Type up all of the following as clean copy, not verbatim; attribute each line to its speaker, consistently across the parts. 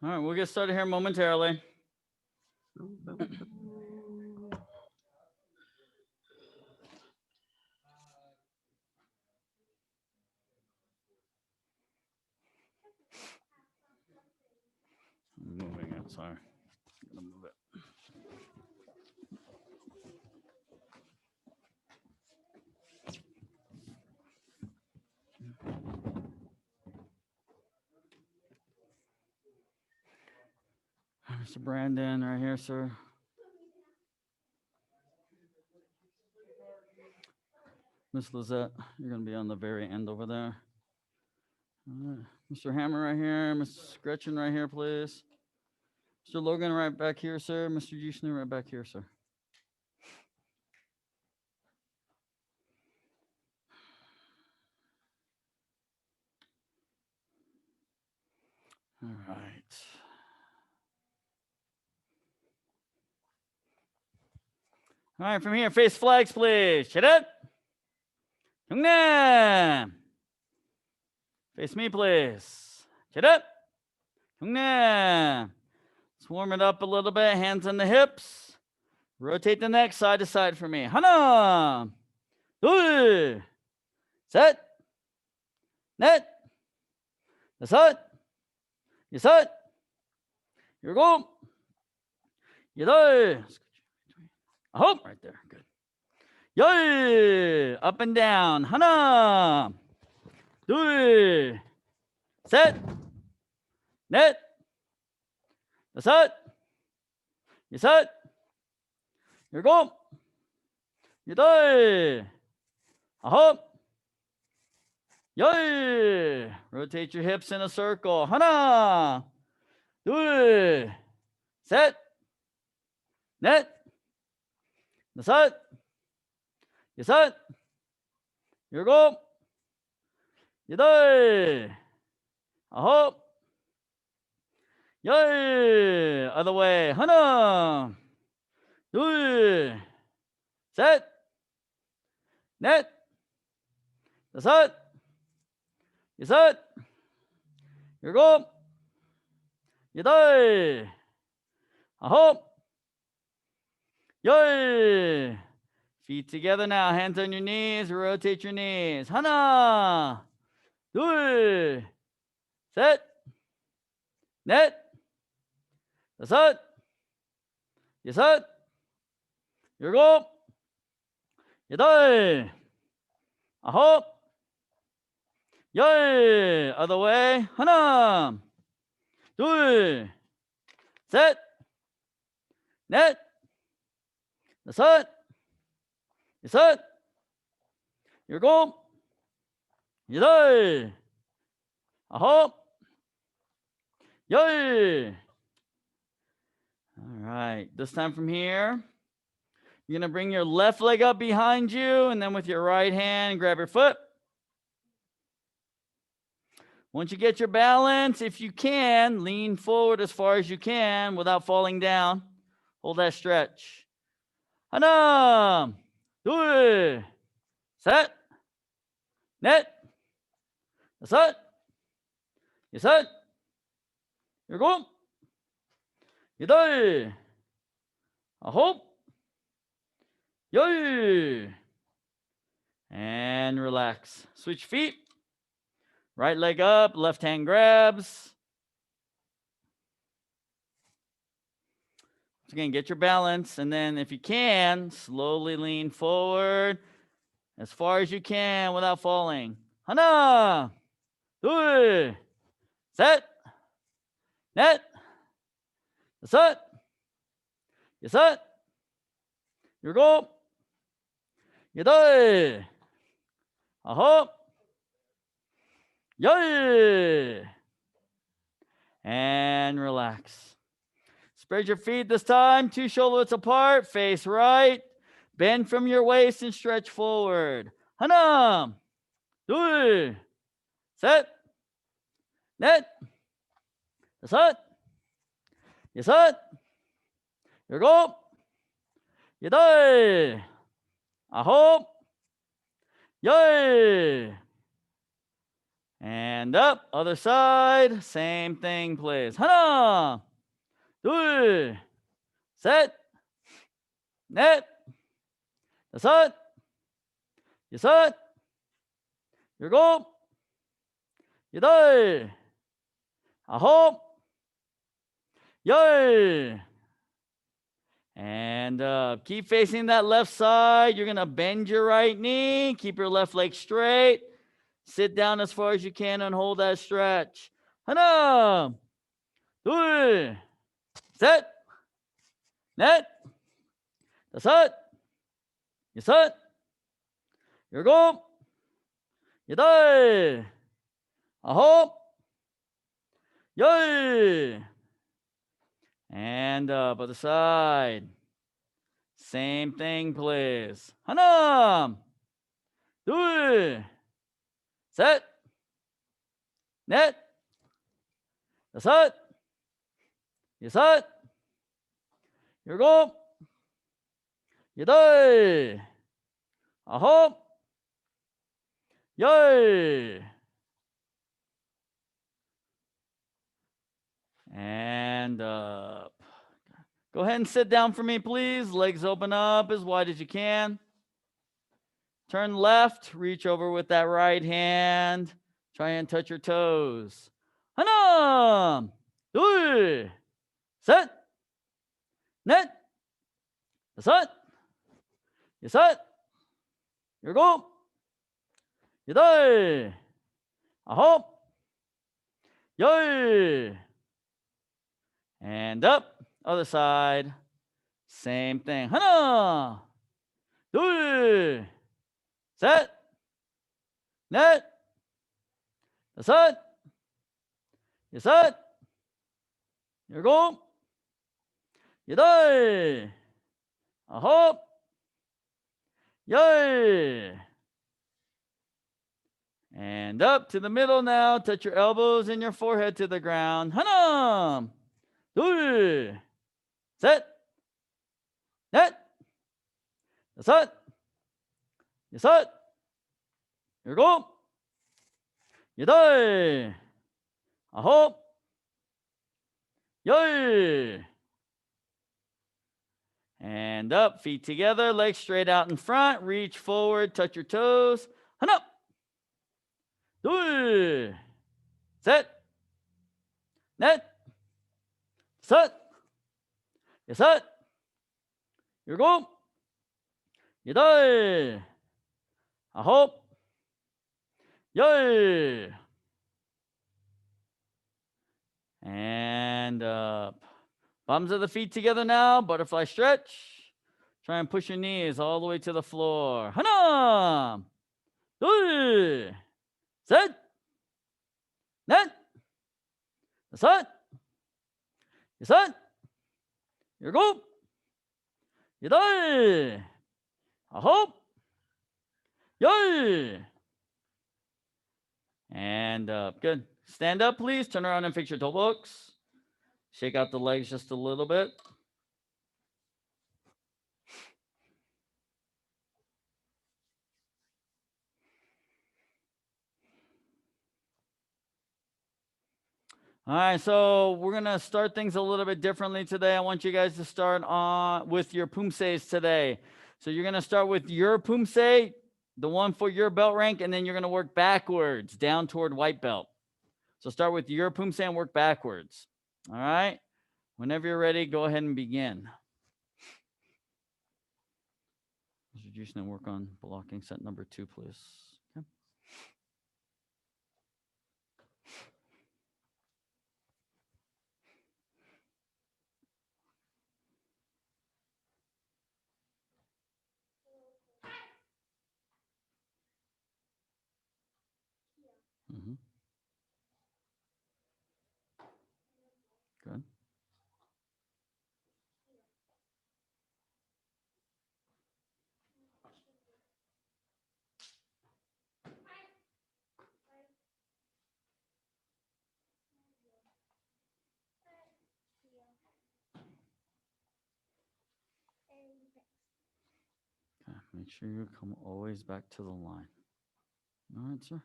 Speaker 1: All right, we'll get started here momentarily. I'm moving it, sorry. I'm gonna move it. Mr. Brandon, right here, sir. Miss Lizette, you're gonna be on the very end over there. All right. Mr. Hammer right here. Miss Gretchen right here, please. Mr. Logan right back here, sir. Mr. Yushnu right back here, sir. All right. All right, from here, face flags, please. Shut up. 경남. Face me, please. Shut up. 경남. Let's warm it up a little bit. Hands on the hips. Rotate the neck side to side for me. 하나, 둘, 셋, 넷, 다섯, 여섯, 일곱, 여덟, 아홉. Right there. Good. 열. Up and down. 하나, 둘, 셋, 넷, 다섯, 여섯, 일곱, 여덟, 아홉, 열. Rotate your hips in a circle. 하나, 둘, 셋, 넷, 다섯, 여섯, 일곱, 여덟, 아홉, 열. Other way. 하나, 둘, 셋, 넷, 다섯, 여섯, 일곱, 여덟, 아홉, 열. Feet together now. Hands on your knees. Rotate your knees. 하나, 둘, 셋, 넷, 다섯, 여섯, 일곱, 여덟, 아홉, 열. Other way. 하나, 둘, 셋, 넷, 다섯, 여섯, 일곱, 여덟, 아홉, 열. All right. This time from here, you're going to bring your left leg up behind you, and then with your right hand, grab your foot. Once you get your balance, if you can, lean forward as far as you can without falling down. Hold that stretch. 하나, 둘, 셋, 넷, 다섯, 여섯, 일곱, 여덟, 아홉, 열. And relax. Switch feet. Right leg up, left hand grabs. Once again, get your balance. And then if you can, slowly lean forward as far as you can without falling. 하나, 둘, 셋, 넷, 다섯, 여섯, 일곱, 여덟, 아홉, 열. And relax. Spread your feet this time, 2 shoulders apart, face right. Bend from your waist and stretch forward. 하나, 둘, 셋, 넷, 다섯, 여섯, 일곱, 여덟, 아홉, 열. And up, other side, same thing, please. 하나, 둘, 셋, 넷, 다섯, 여섯, 일곱, 여덟, 아홉, 열. And keep facing that left side. You're going to bend your right knee. Keep your left leg straight. Sit down as far as you can and hold that stretch. 하나, 둘, 셋, 넷, 다섯, 여섯, 일곱, 여덟, 아홉, 열. And up, other side. Same thing, please. 하나, 둘, 셋, 넷, 다섯, 여섯, 일곱, 여덟, 아홉, 열. And up. Go ahead and sit down for me, please. Legs open up as wide as you can. Turn left, reach over with that right hand. Try and touch your toes. 하나, 둘, 셋, 넷, 다섯, 여섯, 일곱, 여덟, 아홉, 열. And up. Other side. Same thing. 하나, 둘, 셋, 넷, 다섯, 여섯, 일곱, 여덟, 아홉, 열. And up to the middle now. Touch your elbows and your forehead to the ground. 하나, 둘, 셋, 넷, 다섯, 여섯, 일곱, 여덟, 아홉, 열. And up, feet together, legs straight out in front. Reach forward, touch your toes. 하나, 둘, 셋, 넷, 다섯, 여섯, 일곱, 여덟, 아홉, 열. And up. Bottoms of the feet together now. Butterfly stretch. Try and push your knees all the way to the floor. 하나, 둘, 셋, 넷, 다섯, 여섯, 일곱, 여덟, 아홉, 열. And up. Good. Stand up, please. Turn around and fix your toe books. Shake out the legs just a little bit. All right, so we're going to start things a little bit differently today. I want you guys to start on with your Poomsaes today. So you're going to start with your Poomsae, the one for your belt rank, and then you're going to work backwards down toward white belt. So start with your Poomsae and work backwards. All right? Whenever you're ready, go ahead and begin. Mr. Juice, work on blocking set number 2, please. Okay. Mm-hmm. Good. Okay. Make sure you come always back to the line. All right, sir.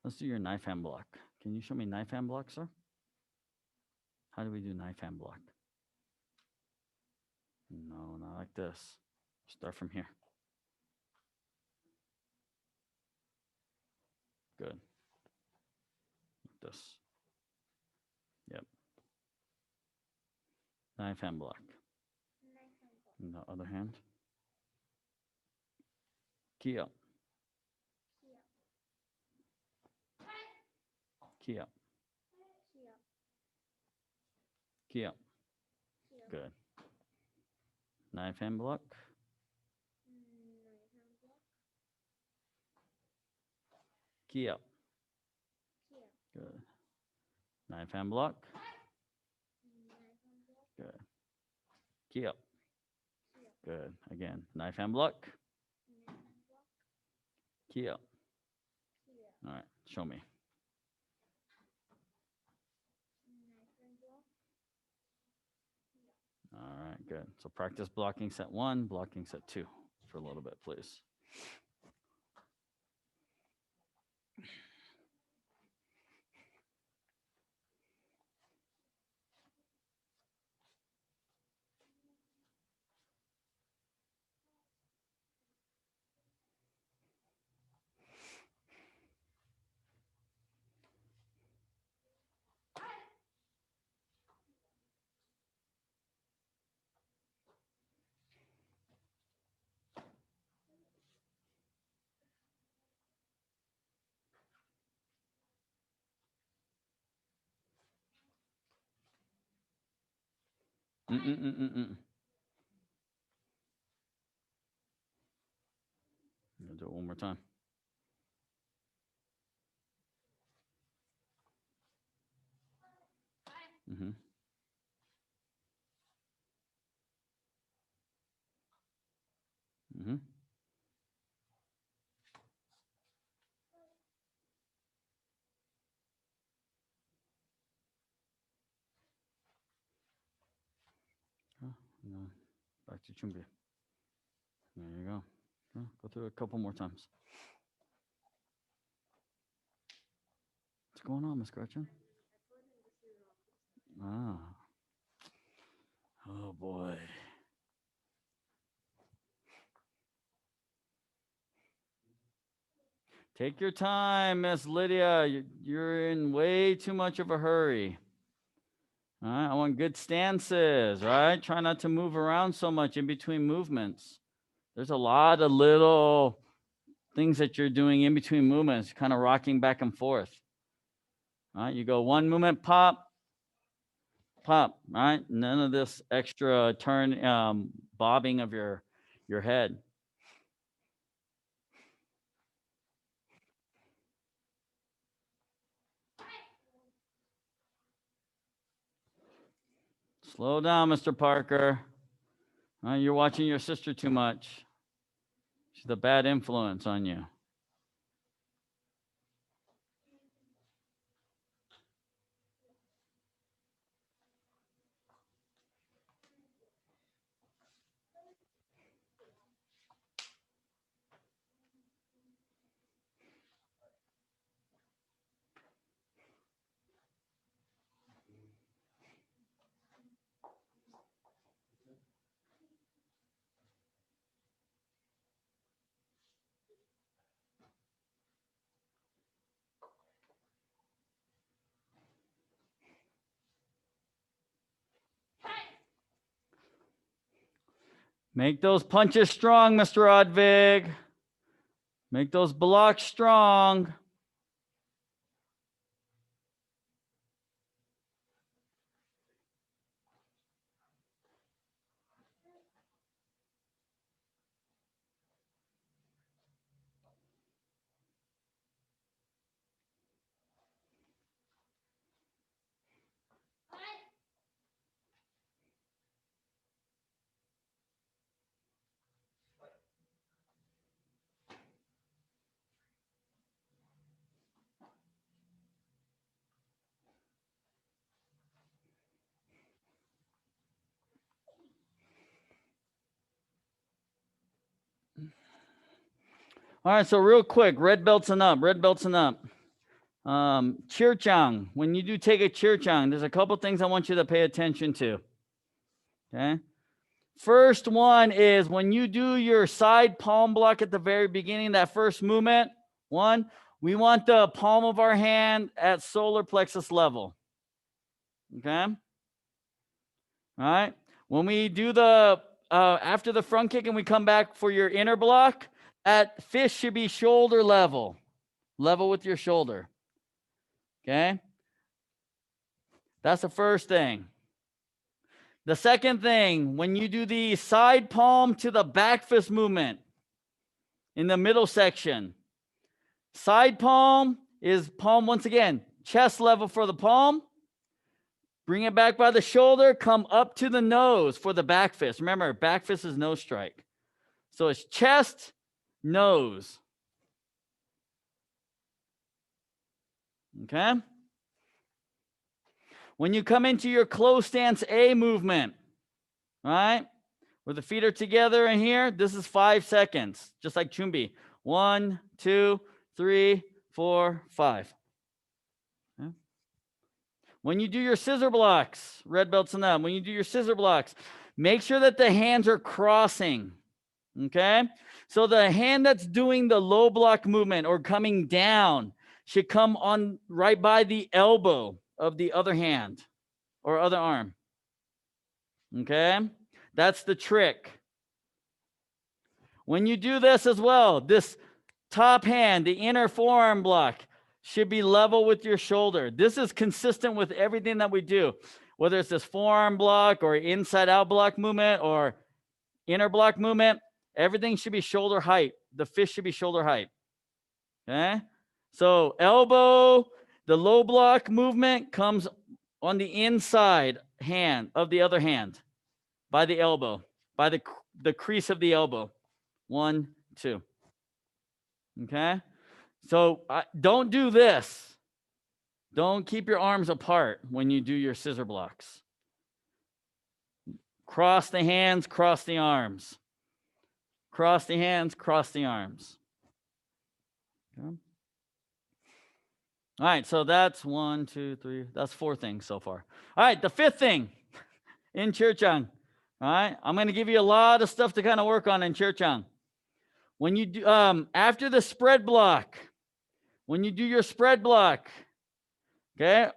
Speaker 1: Let's do your knife hand block. Can you show me knife hand block, sir? How do we do knife hand block? No, not like this. Start from here. Good. Like this. Yep. Knife hand block. And the other hand. Key up. Key up. Key up. Good. Knife hand block. Key up. Good. Knife hand block. Good. Key up. Good. Again. Knife hand block. Key up. All right. Show me. All right. Good. So practice blocking set 1, blocking set 2 for a little bit, please. I'll do it one more time. Mm-hmm. Mm-hmm. No. Back to Chumbi. There you go. Go through it a couple more times. What's going on, Miss Gretchen? Ah. Oh, boy. Take your time, Miss Lydia. You're in way too much of a hurry. All right, I want good stances, right? Try not to move around so much in between movements. There's a lot of little things that you're doing in between movements, kind of rocking back and forth. All right, you go one movement, pop, pop, right? None of this extra turn, bobbing of your head. Slow down, Mr. Parker. All right, you're watching your sister too much. She's a bad influence on you. Make those punches strong, Mr. Odvig. Make those blocks strong. All right, so real quick, red belts and up, red belts and up. Chirchang. When you do take a chirchang, there's a couple things I want you to pay attention to. Okay. First one is when you do your side palm block at the very beginning, that first movement, we want the palm of our hand at solar plexus level. Okay. All right. When we do the, after the front kick and we come back for your inner block, that fist should be shoulder level with your shoulder. Okay. That's the first thing. The second thing, when you do the side palm to the back fist movement in the middle section, side palm is palm once again, chest level for the palm. Bring it back by the shoulder, come up to the nose for the back fist. Remember, back fist is nose strike. So it's chest, nose. Okay? When you come into your close stance A movement, right, where the feet are together in here, this is 5 seconds, just like Chumbi. 1, 2, 3, 4, 5. Okay. When you do your scissor blocks, red belts and them, when you do your scissor blocks, make sure that the hands are crossing. Okay? So the hand that's doing the low block movement or coming down should come on right by the elbow of the other hand or other arm. Okay? That's the trick. When you do this as well, this top hand, the inner forearm block, should be level with your shoulder. This is consistent with everything that we do, whether it's this forearm block or inside out block movement or inner block movement. Everything should be shoulder height. The fist should be shoulder height. Okay? So elbow, the low block movement comes on the inside hand of the other hand by the elbow, by the crease of the elbow. 1, 2. Okay? So don't do this. Don't keep your arms apart when you do your scissor blocks. Cross the hands, cross the arms. Cross the hands, cross the arms. Okay. All right, so that's 1, 2, 3. That's 4 things so far. All right, the 5th thing in Chirchang. All right, I'm going to give you a lot of stuff to kind of work on in Chirchang. When you do, after the spread block, when you do your spread block, okay,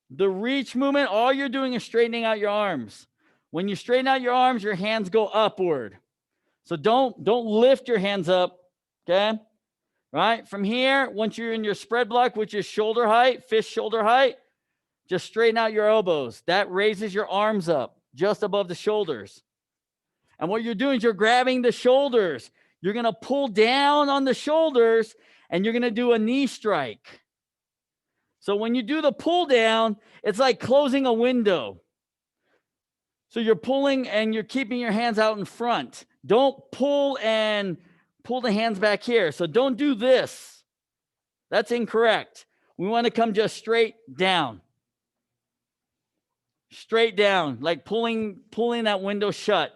Speaker 1: the reach movement, all you're doing is straightening out your arms. When you straighten out your arms, your hands go upward. So don't lift your hands up, okay? Right? From here, once you're in your spread block, which is shoulder height, fist shoulder height, just straighten out your elbows. That raises your arms up just above the shoulders. And what you're doing is you're grabbing the shoulders. You're going to pull down on the shoulders, and you're going to do a knee strike. So when you do the pull down, it's like closing a window. So you're pulling and you're keeping your hands out in front. Don't pull and pull the hands back here. So don't do this. That's incorrect. We want to come just straight down. Straight down, like pulling that window shut.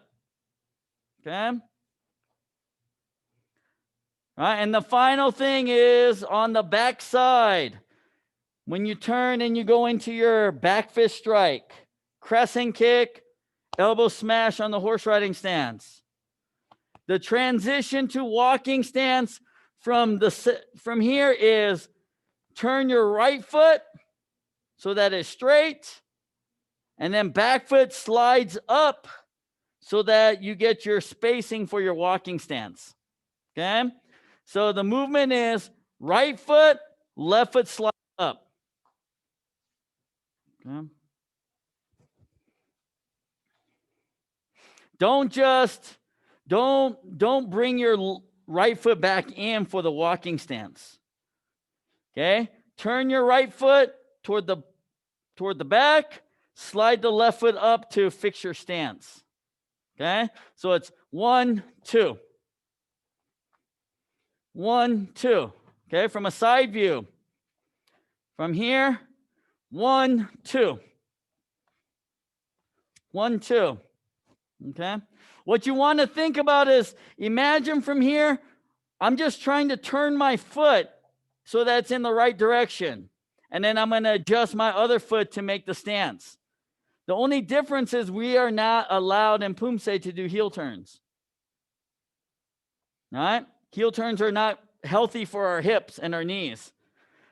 Speaker 1: Okay? All right, and the final thing is on the back side. When you turn and you go into your back fist strike, crescent kick, elbow smash on the horse riding stance. The transition to walking stance from here is turn your right foot so that it's straight, and then back foot slides up so that you get your spacing for your walking stance. Okay? So the movement is right foot, left foot slide up. Okay? Don't bring your right foot back in for the walking stance. Okay? Turn your right foot toward the back, slide the left foot up to fix your stance. Okay? So it's 1, 2. 1, 2. Okay? From a side view. From here, 1, 2. 1, 2. Okay? What you want to think about is, imagine from here, I'm just trying to turn my foot so that it's in the right direction. and then I'm going to adjust my other foot to make the stance. The only difference is we are not allowed in Poomsae to do heel turns. All right? Heel turns are not healthy for our hips and our knees.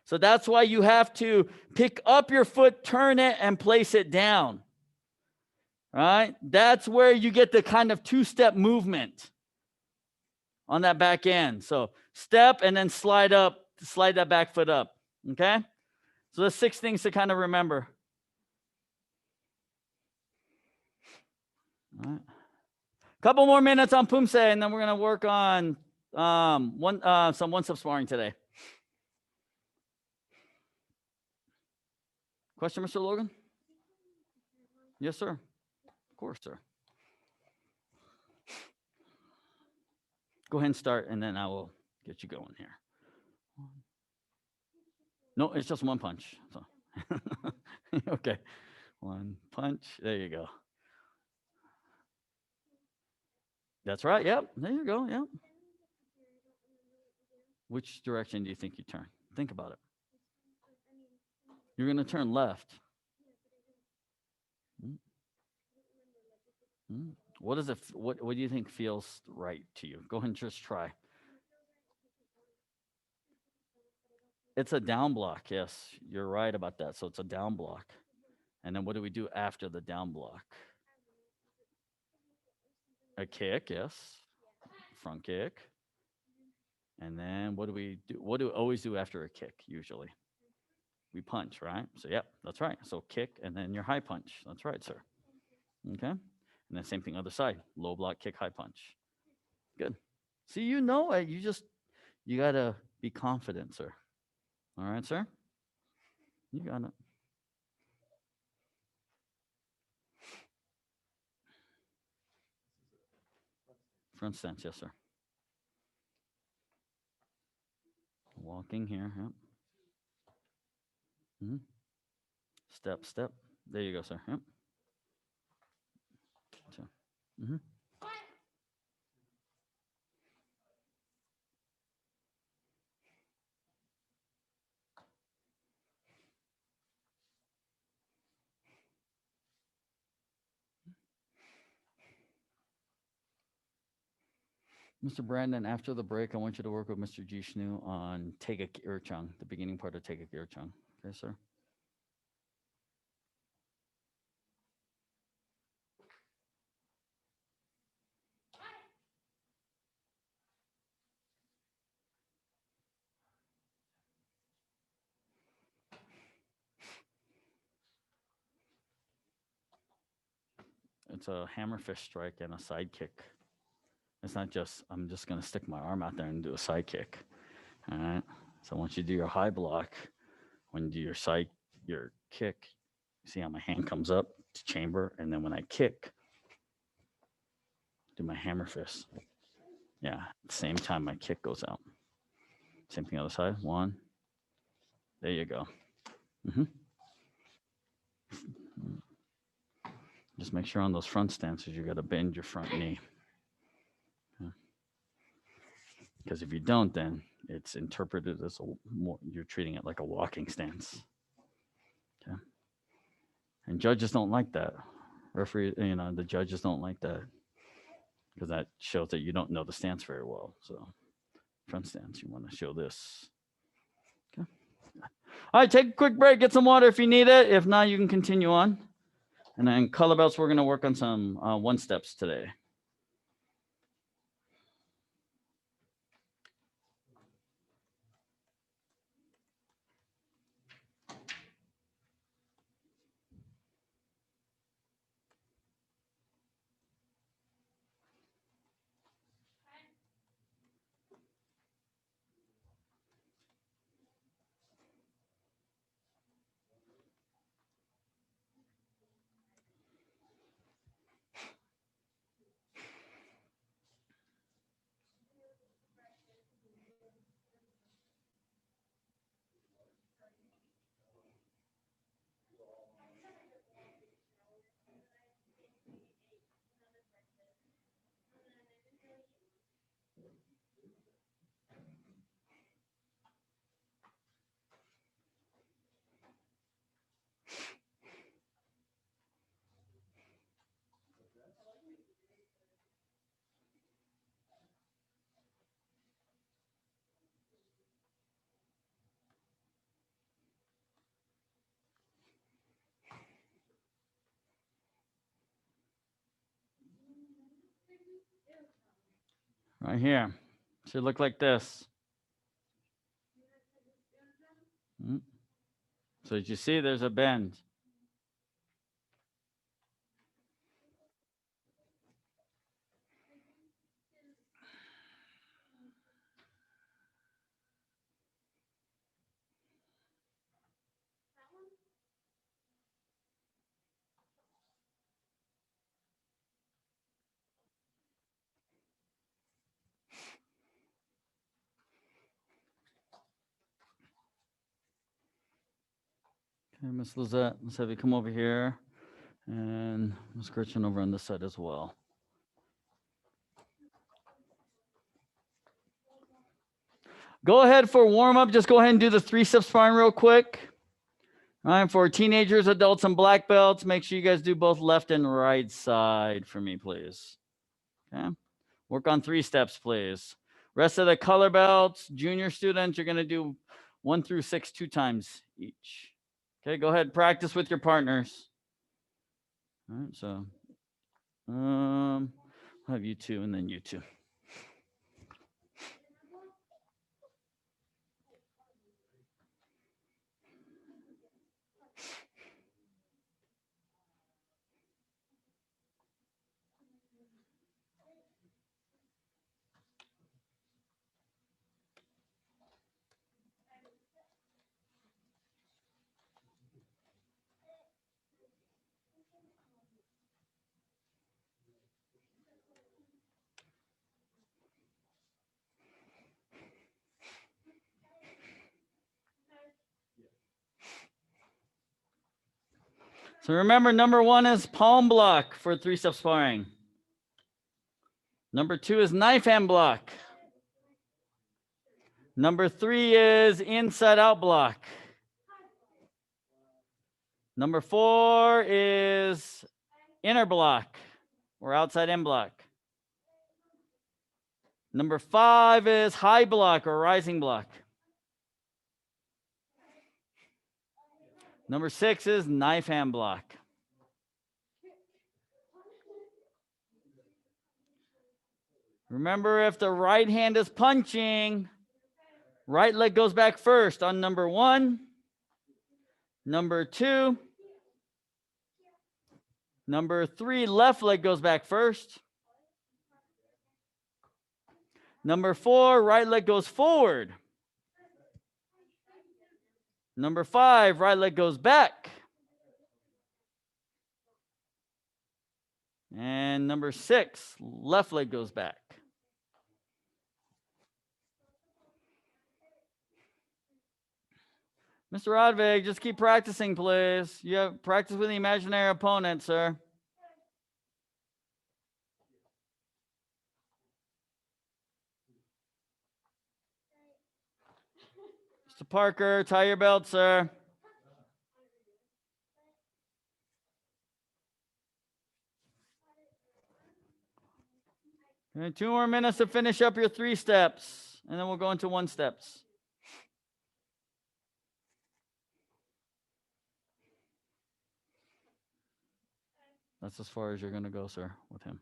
Speaker 1: So that's why you have to pick up your foot, turn it, and place it down. All right? That's where you get the kind of two-step movement on that back end. So step and then slide up, slide that back foot up. Okay? So there's 6 things to kind of remember. All right. Couple more minutes on Poomsae, and then we're going to work on some one-step sparring today. Question, Mr. Logan? Yes, sir. Of course, sir. Go ahead and start, and then I will get you going here. No, it's just one punch. So. Okay. 1 punch. There you go. That's right. Yep. There you go. Yep. Which direction do you think you turn? Think about it. You're going to turn left. What is it? What do you think feels right to you? Go ahead and just try. It's a down block. Yes, you're right about that. So it's a down block. And then what do we do after the down block? A kick, yes. Front kick. And then what do we do? What do we always do after a kick usually? We punch, right? So, yep, that's right. So kick and then your high punch. That's right, sir. Okay. And then same thing other side. Low block, kick, high punch. Good. See, you know it. You got to be confident, sir. All right, sir? You got it. Front stance, yes, sir. Walking here, yep. Mm-hmm. Step, step. There you go, sir. Yep. Mm-hmm. Mr. Brandon, after the break, I want you to work with Mr. Jishnu on Tega Irchang, the beginning part of Tega Irchang. Okay, sir? It's a hammer fist strike and a side kick. It's not just, I'm just going to stick my arm out there and do a side kick. All right. So once you do your high block, when you do your kick, see how my hand comes up to chamber. And then when I kick, do my hammer fist. Yeah. At the same time, my kick goes out. Same thing other side. 1. There you go. Mm-hmm. Just make sure on those front stances, you got to bend your front knee. Because if you don't, then it's interpreted as you're treating it like a walking stance. Okay. And judges don't like that. The judges don't like that because that shows that you don't know the stance very well. So front stance, you want to show this. Okay. All right, take a quick break, get some water if you need it. If not, you can continue on. And then color belts, we're going to work on some one steps today. Right here. Should look like this. So as you see, there's a bend. Okay, Miss Lizette, let's have you come over here. And Miss Gretchen over on this side as well. Go ahead for warm up. Just go ahead and do the 3-step sparring real quick. All right, for teenagers, adults, and black belts, make sure you guys do both left and right side for me, please. Okay. Work on 3 steps, please. Rest of the color belts, junior students, you're going to do 1 through 6 2 times each. Okay, go ahead, practice with your partners. All right, so I'll have you two and then you two. So remember, number 1 is palm block for 3-step sparring. Number 2 is knife hand block. Number 3 is inside out block. Number 4 is inner block or outside in block. Number 5 is high block or rising block. Number 6 is knife hand block. Remember, if the right hand is punching, right leg goes back first on number 1, number 2, number 3, left leg goes back first. Number 4, right leg goes forward. Number 5, right leg goes back. And number 6, left leg goes back. Mr. Rodvig, just keep practicing, please. You have practice with the imaginary opponent, sir. Mr. Parker, tie your belt, sir. Okay, 2 more minutes to finish up your 3 steps, and then we'll go into 1 steps. That's as far as you're going to go, sir, with him.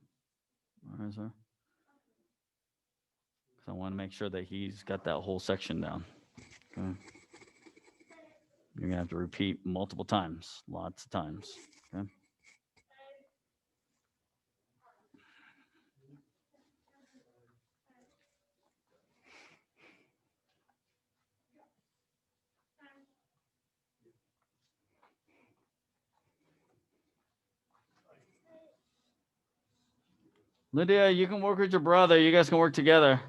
Speaker 1: All right, sir? Because I want to make sure that he's got that whole section down. Okay. You're going to have to repeat multiple times, lots of times. Okay. Lydia, you can work with your brother. You guys can work together.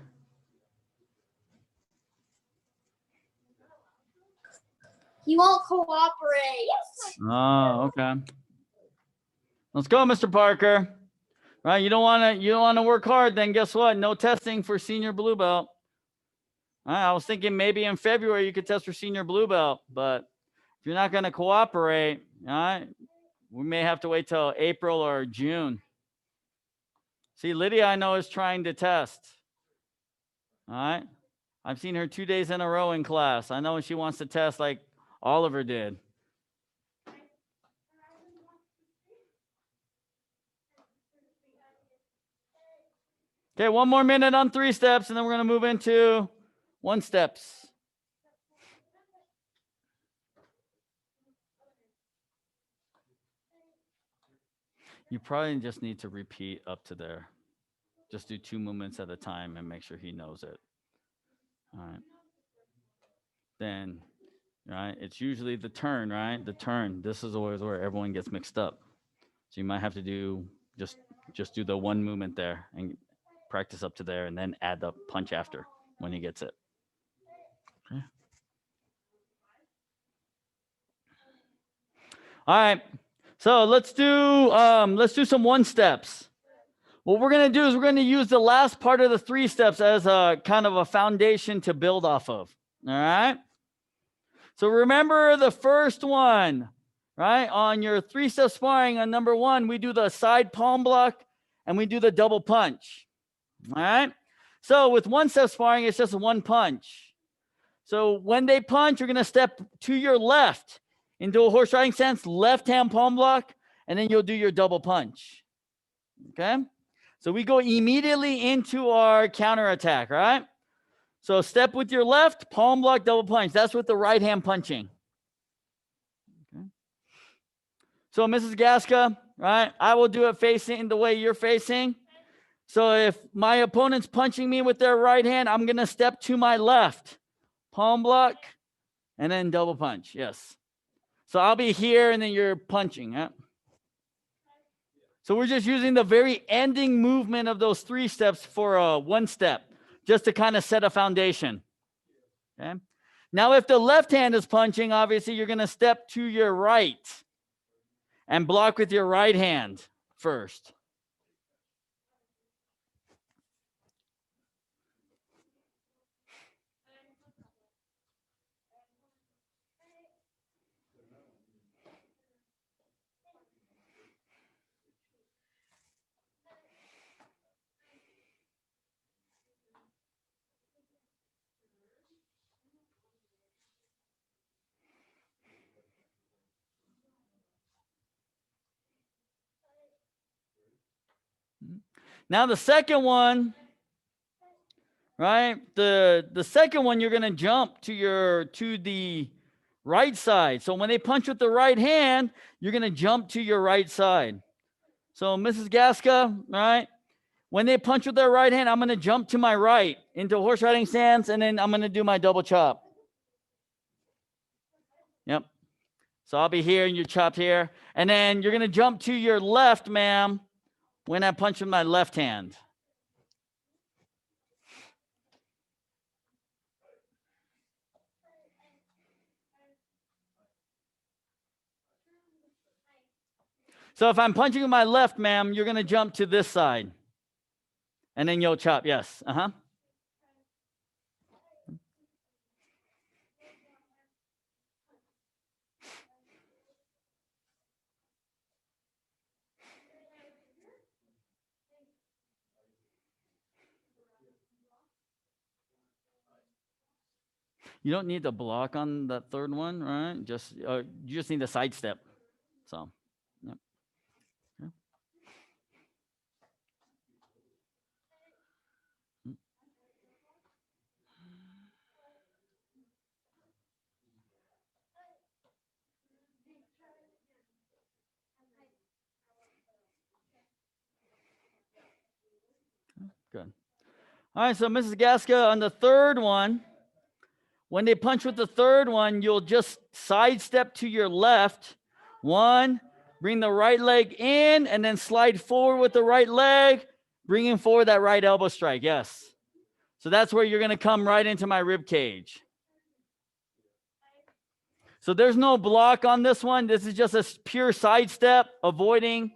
Speaker 2: He won't cooperate.
Speaker 1: Oh, okay. Let's go, Mr. Parker. Right, you don't want to work hard. Then guess what? No testing for senior blue belt. I was thinking maybe in February you could test for senior blue belt, but if you're not going to cooperate, all right, we may have to wait till April or June. See, Lydia, I know, is trying to test. All right. I've seen her 2 days in a row in class. I know she wants to test like Oliver did. Okay, 1 more minute on 3 steps, and then we're going to move into 1 steps. You probably just need to repeat up to there. Just do 2 movements at a time and make sure he knows it. All right. Then, right, it's usually the turn, right? The turn. This is always where everyone gets mixed up. So you might have to do just do the 1 movement there and practice up to there, and then add the punch after when he gets it. Okay. All right. So let's do some 1 steps. What we're going to do is we're going to use the last part of the 3 steps as a kind of a foundation to build off of. All right. So remember the first one, right? On your 3-step sparring on number 1, we do the side palm block and we do the double punch. All right. So with 1-step sparring, it's just 1 punch. So when they punch, you're going to step to your left into a horse riding stance, left hand palm block, and then you'll do your double punch. Okay. So we go immediately into our counterattack, right? So step with your left, palm block, double punch. That's with the right hand punching. Okay. So Mrs. Gasca, right? I will do it facing the way you're facing. So if my opponent's punching me with their right hand, I'm going to step to my left, palm block, and then double punch. Yes. So I'll be here and then you're punching. Yeah? So we're just using the very ending movement of those 3 steps for 1 step, just to kind of set a foundation. Okay. Now, if the left hand is punching, obviously you're going to step to your right and block with your right hand first. Now the second one, right? The second one, you're going to jump to the right side. So when they punch with the right hand, you're going to jump to your right side. So Mrs. Gasca, right? When they punch with their right hand, I'm going to jump to my right into horse riding stance, and then I'm going to do my double chop. Yep. So I'll be here and you chop here. And then you're going to jump to your left, ma'am, when I punch with my left hand. So if I'm punching with my left, ma'am, you're going to jump to this side. And then you'll chop. Yes. Uh-huh. You don't need the block on that third one, right? You just need a sidestep. So, yep. Yeah. Good. All right, so Mrs. Gasca, on the third one, when they punch with the third one, you'll just sidestep to your left. 1, bring the right leg in, and then slide forward with the right leg, bringing forward that right elbow strike. Yes. So that's where you're going to come right into my rib cage. So there's no block on this one. This is just a pure sidestep, avoiding,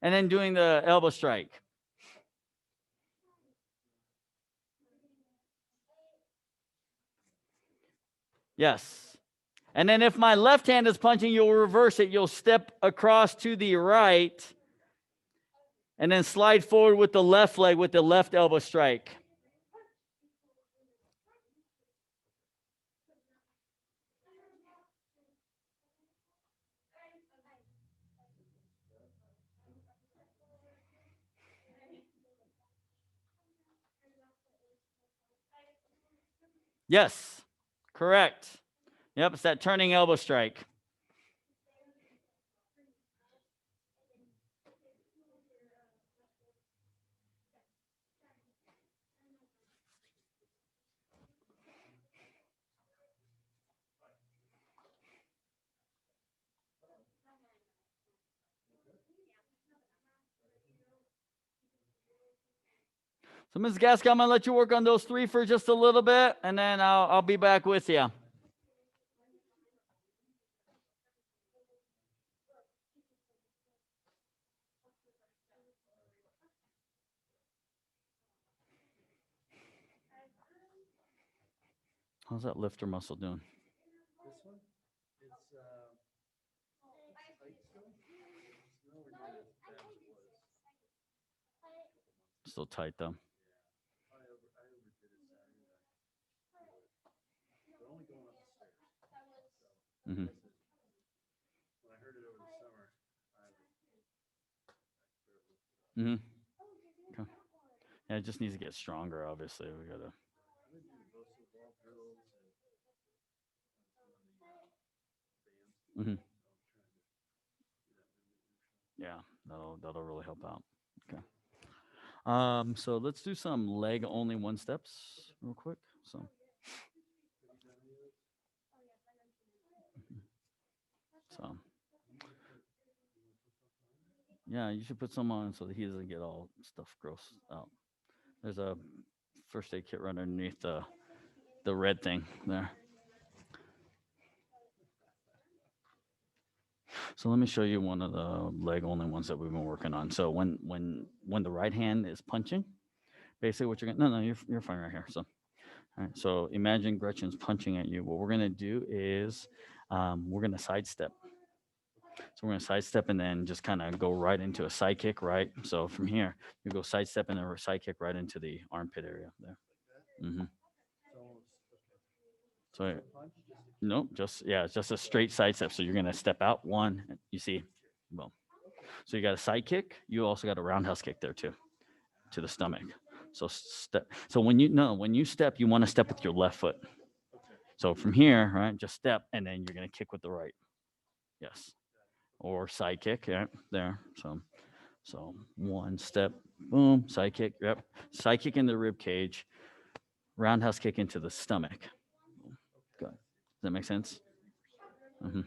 Speaker 1: and then doing the elbow strike. Yes. And then if my left hand is punching, you'll reverse it. You'll step across to the right and then slide forward with the left leg with the left elbow strike. Yes, correct. Yep, it's that turning elbow strike. So, Ms. Gaska, I'm gonna let you work on those 3 for just a little bit, and then I'll be back with you. How's that lifter muscle doing?
Speaker 3: This one, it's tight still. It's nowhere near as bad as it was.
Speaker 1: Still tight though.
Speaker 3: I overdid it Saturday night. But only going up the stairs. So
Speaker 1: Mhm.
Speaker 3: when I heard it over the summer, I
Speaker 1: Mhm. Okay. Yeah, it just needs to get stronger. Obviously, we gotta.
Speaker 3: I've been doing both the ball drills and some of the bands.
Speaker 1: Mhm.
Speaker 3: So I'm trying to do that
Speaker 1: Yeah, that'll really help out. Okay. So let's do some leg only 1 steps real quick. So. So. Yeah, you should put some on so that he doesn't get all stuff gross out. There's a first aid kit right underneath the red thing there. So let me show you one of the leg only ones that we've been working on. So when the right hand is punching, basically what you're gonna no you're fine right here. So all right, so imagine Gretchen's punching at you. What we're gonna do is we're gonna sidestep. So we're gonna sidestep and then just kind of go right into a side kick, right? So from here, you go sidestep and then a side kick right into the armpit area there. Mm-hmm.
Speaker 3: It's almost okay.
Speaker 1: So
Speaker 3: Punch, just
Speaker 1: nope, it's just a straight side step. So you're gonna step out 1, you see, boom. So you got a side kick. You also got a roundhouse kick there too, to the stomach. So step. So when you step, you want to step with your left foot. So from here, right, just step, and then you're gonna kick with the right. Yes, or side kick. Yeah, there. So 1 step, boom, side kick. Yep, side kick in the rib cage, roundhouse kick into the stomach. Good. Does that make sense? Mm-hmm.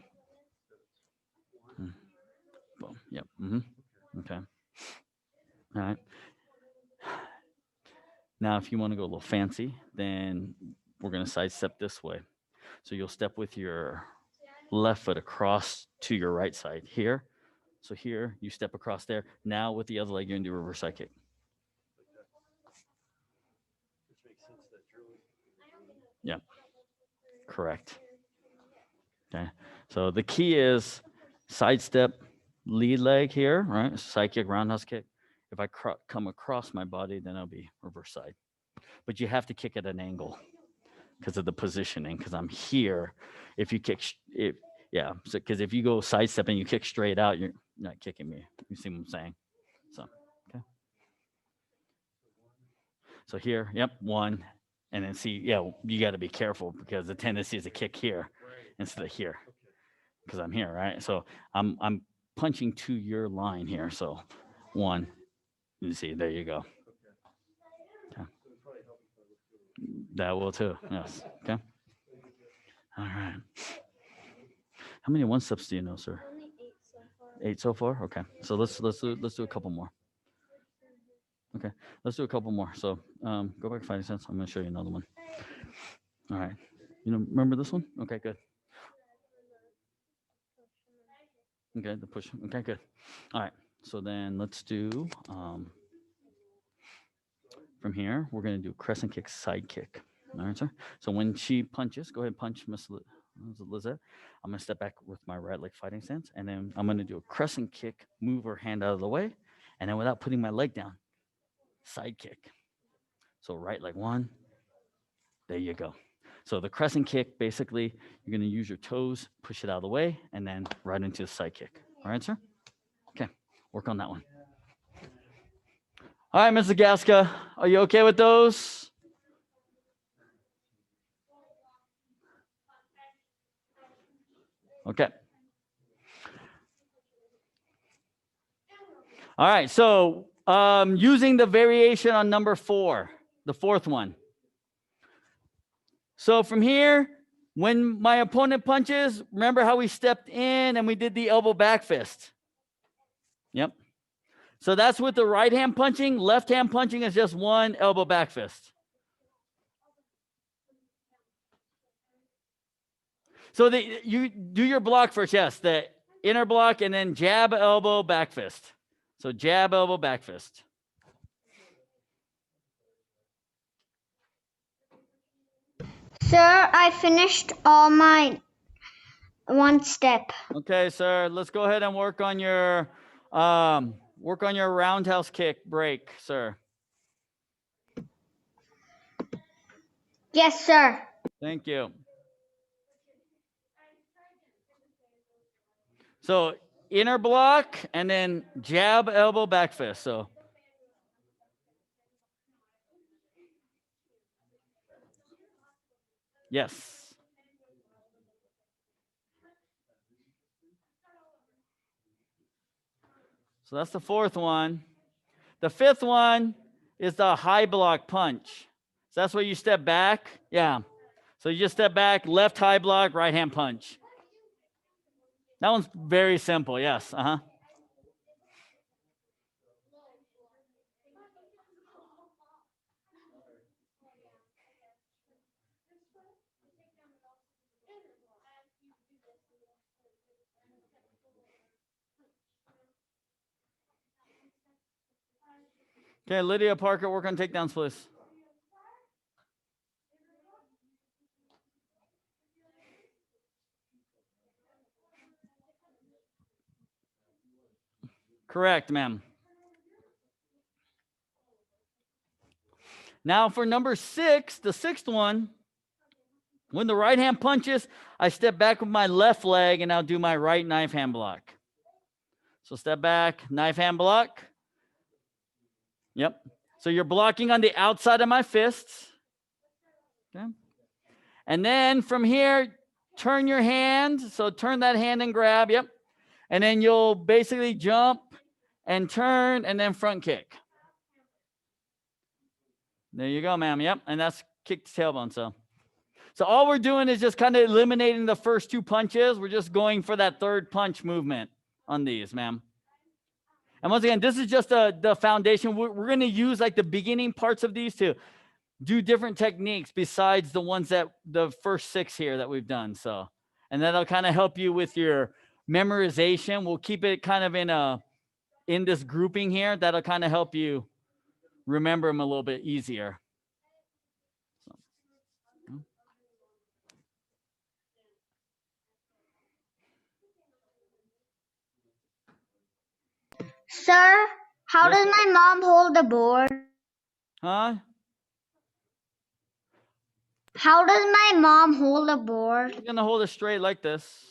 Speaker 1: Boom. Yep. Mm-hmm. Okay. All right. Now, if you want to go a little fancy, then we're going to sidestep this way. So you'll step with your left foot across to your right side here. So here, you step across there. Now, with the other leg, you're going to do a reverse side kick.
Speaker 3: which makes sense that drilling.
Speaker 1: Yep. Correct. Okay. So the key is sidestep, lead leg here, right? Side kick, roundhouse kick. If I come across my body, then I'll be reverse side. But you have to kick at an angle because of the positioning. Because I'm here. If you kick, yeah. So because if you go sidestep and you kick straight out, you're not kicking me. You see what I'm saying? So okay. So here, yep, 1, and then see, yeah, you got to be careful because the tendency is to kick here instead of here. Because I'm here, right? So I'm punching to your line here. So 1, you see, there you go. Okay. That will too. Yes. Okay. All right. How many 1 steps do you know, sir?
Speaker 2: Only 8 so far.
Speaker 1: 8 so far. Okay. So let's do a couple more. Okay. Let's do a couple more. So go back 5 cents. I'm gonna show you another one. All right. You know, remember this one? Okay. Good. Okay. The push. Okay. Good. All right. So then let's do from here. We're gonna do crescent kick, side kick. All right, sir. So when she punches, go ahead and punch Miss Lizette. I'm gonna step back with my right leg fighting stance, and then I'm gonna do a crescent kick, move her hand out of the way, and then without putting my leg down, side kick. So right leg 1. There you go. So the crescent kick, basically, you're gonna use your toes, push it out of the way, and then right into the side kick. All right, sir. Okay. Work on that one. All right, Mr. Gaska, are you okay with those? Okay. All right, so using the variation on number 4, the fourth one. So from here, when my opponent punches, remember how we stepped in and we did the elbow back fist? Yep. So that's with the right hand punching. Left hand punching is just one elbow back fist. So you do your block first, yes, the inner block, and then jab, elbow, back fist. So jab, elbow, back fist.
Speaker 4: Sir, I finished all my one step.
Speaker 1: Okay, sir. Let's go ahead and work on your roundhouse kick break, sir.
Speaker 4: Yes, sir.
Speaker 1: Thank you. So inner block and then jab, elbow, back fist. So yes. So that's the fourth one. The fifth one is the high block punch. So that's where you step back. Yeah. So you just step back, left high block, right hand punch. That one's very simple. Yes. Uh-huh. Okay, Lydia Parker, work on takedowns, please. Correct, ma'am. Now for number 6, the sixth one, when the right hand punches, I step back with my left leg and I'll do my right knife hand block. So step back, knife hand block. Yep. So you're blocking on the outside of my fists. Okay. And then from here, turn your hand. So turn that hand and grab. Yep. And then you'll basically jump and turn and then front kick. There you go, ma'am. Yep. And that's kick to tailbone. So all we're doing is just kind of eliminating the first 2 punches. We're just going for that third punch movement on these, ma'am. And once again, this is just the foundation. We're going to use like the beginning parts of these to do different techniques besides the ones that the first 6 here that we've done. So, and that'll kind of help you with your memorization. We'll keep it kind of in this grouping here. That'll kind of help you remember them a little bit easier.
Speaker 4: Sir, how
Speaker 1: Yes,
Speaker 4: does my mom hold the board?
Speaker 1: Huh?
Speaker 4: How does my mom hold the board?
Speaker 1: You're gonna hold it straight like this.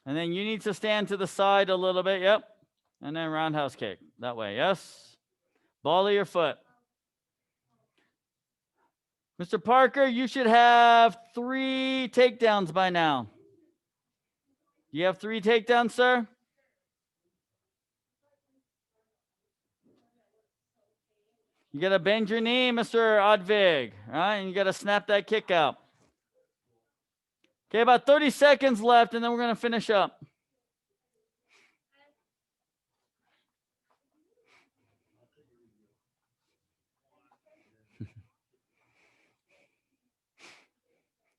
Speaker 1: And then you need to stand to the side a little bit. Yep. And then roundhouse kick that way. Yes. Ball of your foot. Mr. Parker, you should have 3 takedowns by now. Do you have 3 takedowns, sir? You got to bend your knee, Mr. Odvig. All right. And you got to snap that kick out. Okay. About 30 seconds left, and then we're going to finish up.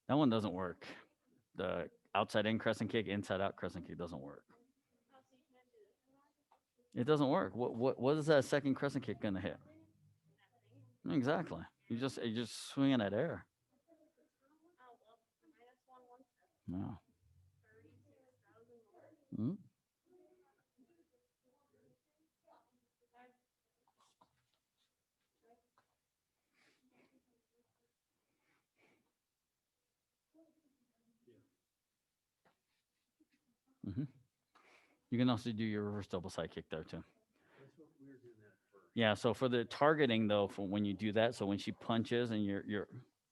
Speaker 1: That one doesn't work. The outside in crescent kick, inside out crescent kick doesn't work. It doesn't work. What is that second crescent kick gonna hit? Exactly. You're just swinging at air. No. Mm-hmm. Mm-hmm. You can also do your reverse double side kick there too. Yeah, so for the targeting though, for when you do that, so when she punches and you're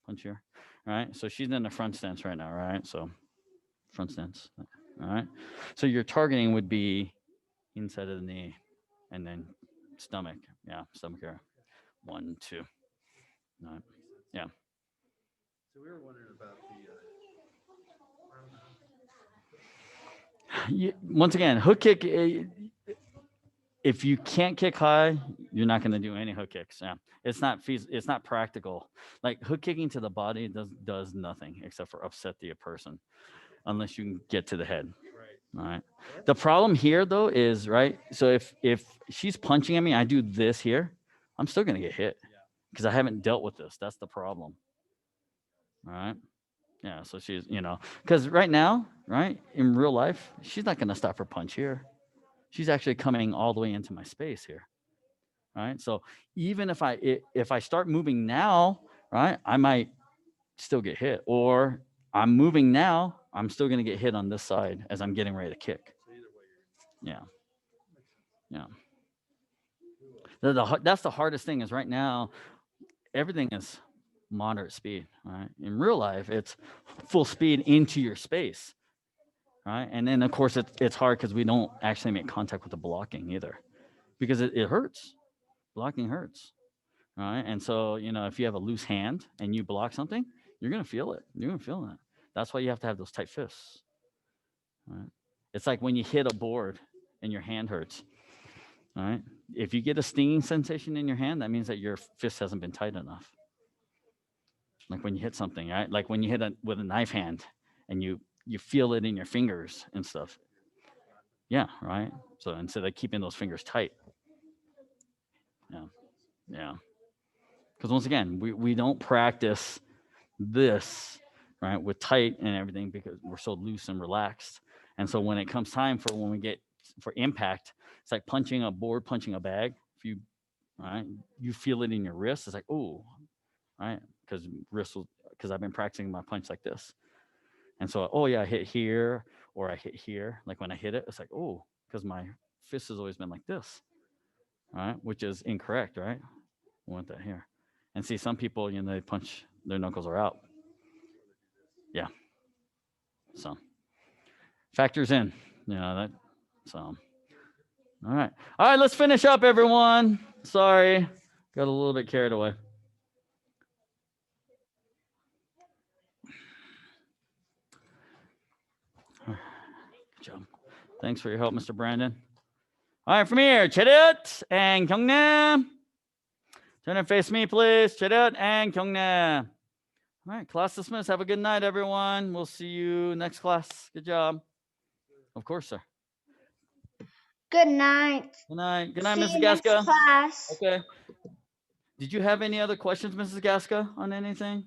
Speaker 1: punch here. All right. So she's in the front stance right now, right? So front stance. All right. So your targeting would be inside of the knee and then stomach. Yeah, stomach area. 1, 2. All right. Yeah.
Speaker 3: So we were wondering about the.
Speaker 1: Once again, hook kick. If you can't kick high, you're not going to do any hook kicks. Yeah, it's not it's not practical. Like hook kicking to the body does nothing except for upset the person, unless you can get to the head.
Speaker 3: Right.
Speaker 1: All right. The problem here though is right. So if she's punching at me, I do this here, I'm still going to get hit because I haven't dealt with this. That's the problem. All right. Yeah. So she's because right now, right in real life, she's not going to stop her punch here. She's actually coming all the way into my space here. Right. So even if I start moving now, right, I might still get hit. Or I'm moving now, I'm still going to get hit on this side as I'm getting ready to kick.
Speaker 3: So either way,
Speaker 1: Yeah. That's the hardest thing is right now, everything is moderate speed. Right. In real life, it's full speed into your space. Right. And then of course it's hard because we don't actually make contact with the blocking either, because it hurts. Blocking hurts. Right. And so, if you have a loose hand and you block something, you're going to feel it. You're going to feel that. That's why you have to have those tight fists. Right. It's like when you hit a board and your hand hurts. All right. If you get a stinging sensation in your hand, that means that your fist hasn't been tight enough. Like when you hit something, right? Like when you hit with a knife hand and you feel it in your fingers and stuff. Yeah. Right. So instead of keeping those fingers tight. Yeah. Yeah. Because once again, we don't practice this, right, with tight and everything because we're so loose and relaxed. And so when it comes time for when we get for impact, it's like punching a board, punching a bag. If you, right, you feel it in your wrist. It's like, oh, right, because I've been practicing my punch like this. And so, oh yeah, I hit here or I hit here. Like when I hit it, it's like, oh, because my fist has always been like this, right, which is incorrect, right? We want that here. And see, some people, they punch, their knuckles are out. Yeah. So factors in, that. So, all right. All right, let's finish up, everyone. Sorry, got a little bit carried away. Good job. Thanks for your help, Mr. Brandon. All right, from here, Cherit and Kyungnam. Turn and face me, please. Cherit and Kyungnam. All right, class dismissed. Have a good night, everyone. We'll see you next class. Good job. Of course, sir.
Speaker 4: Good night.
Speaker 1: Good night. Good night,
Speaker 4: See
Speaker 1: Mrs.
Speaker 4: you next
Speaker 1: Gaska.
Speaker 4: class.
Speaker 1: Okay. Did you have any other questions, Mrs. Gaska, on anything?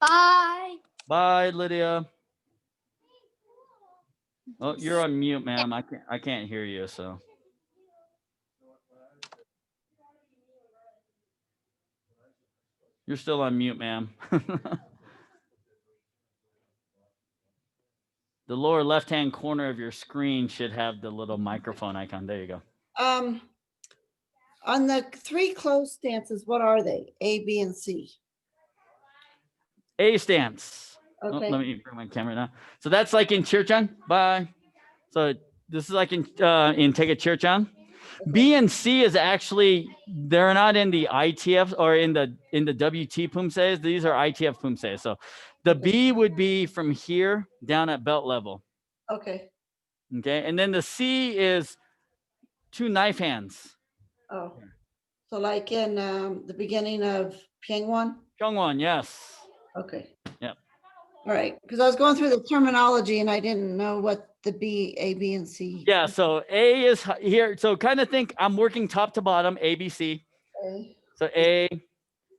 Speaker 2: Bye.
Speaker 1: Bye, Lydia. Oh, you're on mute, ma'am. I can't hear you, so. You're still on mute, ma'am. The lower left-hand corner of your screen should have the little microphone icon. There you go.
Speaker 5: On the 3 closed stances, what are they? A, B, and C.
Speaker 1: A stance. Oh,
Speaker 5: Okay.
Speaker 1: let me bring my camera now. So that's like in Chirchan. Bye. So this is like in Take a Chirchan. B and C is actually, they're not in the ITF or in the WT Poomsaes. These are ITF Poomsaes. So the B would be from here down at belt level.
Speaker 5: Okay.
Speaker 1: Okay. And then the C is 2 knife hands.
Speaker 5: Oh, so like in the beginning of Pyongwon?
Speaker 1: Kyungwon, yes.
Speaker 5: Okay.
Speaker 1: Yep.
Speaker 5: All right, because I was going through the terminology and I didn't know what the B, A, B, and C.
Speaker 1: Yeah. So A is here. So kind of think I'm working top to bottom, A, B, C.
Speaker 5: Okay.
Speaker 1: So A,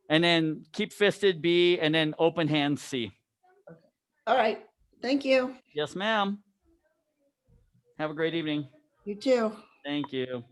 Speaker 1: and then keep fisted B, and then open hand C.
Speaker 5: All right. Thank you.
Speaker 1: Yes, ma'am. Have a great evening.
Speaker 5: You too.
Speaker 1: Thank you.